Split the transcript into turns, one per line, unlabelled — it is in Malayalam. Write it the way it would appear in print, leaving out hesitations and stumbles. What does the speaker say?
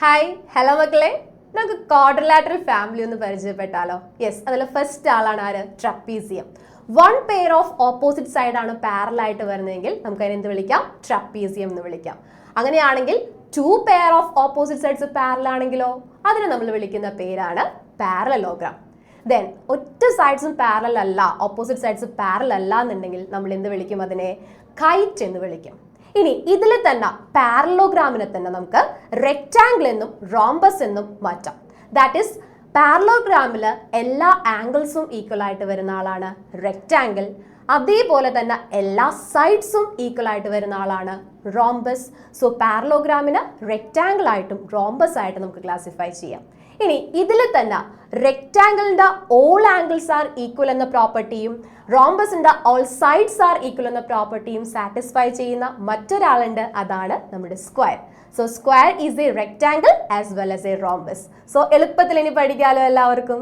ഹായ് ഹലോ മക്കളെ, നമുക്ക് ക്വാഡ്രിലാറ്ററൽ ഫാമിലി ഒന്ന് പരിചയപ്പെട്ടാലോ? യെസ്, അതിൽ ഫസ്റ്റ് ആളാണ് ആര്? Trapezium. One pair of opposite side ആണ് പാരലൽ ആയിട്ട് വരുന്നതെങ്കിൽ നമുക്ക് അതിനെ എന്ത് വിളിക്കാം? ട്രപ്പീസിയം എന്ന് വിളിക്കാം. അങ്ങനെയാണെങ്കിൽ two pair of opposite sides parallel ആണെങ്കിലോ അതിനെ നമ്മൾ വിളിക്കുന്ന പേരാണ് പാരലലോഗ്രാം. ദെൻ ഒറ്റ സൈഡ്സും പാരലൽ അല്ല, ഓപ്പോസിറ്റ് സൈഡ്സ് പാരലൽ അല്ല എന്നുണ്ടെങ്കിൽ നമ്മൾ എന്ത് വിളിക്കും? അതിനെ കൈറ്റ് എന്ന് വിളിക്കും. ഇനി ഇതിൽ തന്നെ പാരലോഗ്രാമിനെ തന്നെ നമുക്ക് റെക്റ്റാങ്കിൾ എന്നും റോംബസ് എന്നും മാറ്റാം. ദാറ്റ് ഈസ് പാരലോഗ്രാമിൽ എല്ലാ ആംഗിൾസും ഈക്വൽ ആയിട്ട് വരുന്ന ആളാണ് റെക്റ്റാങ്കിൾ. അതേപോലെ തന്നെ എല്ലാ സൈഡ്സും ഈക്വൽ ആയിട്ട് വരുന്ന ആളാണ് റോംബസ്. സോ പാരലോഗ്രാമിന് റെക്റ്റാങ്കിൾ ആയിട്ടും റോംബസ് ആയിട്ടും നമുക്ക് ക്ലാസിഫൈ ചെയ്യാം. ഇനി ഇതിൽ തന്നെ റെക്റ്റാങ്കിളിന്റെ ഓൾ ആംഗിൾസ് ആർ ഈക്വൽ എന്ന പ്രോപ്പർട്ടിയും റോംബസിന്റെ ഓൾ സൈഡ്സ് ആർ ഈക്വൽ എന്ന പ്രോപ്പർട്ടിയും സാറ്റിസ്ഫൈ ചെയ്യുന്ന മറ്റൊരാളുണ്ട്, അതാണ് നമ്മുടെ square. So square is A rectangle as well as A rhombus. So എളുപ്പത്തിൽ ഇനി പഠിക്കാലോ എല്ലാവർക്കും.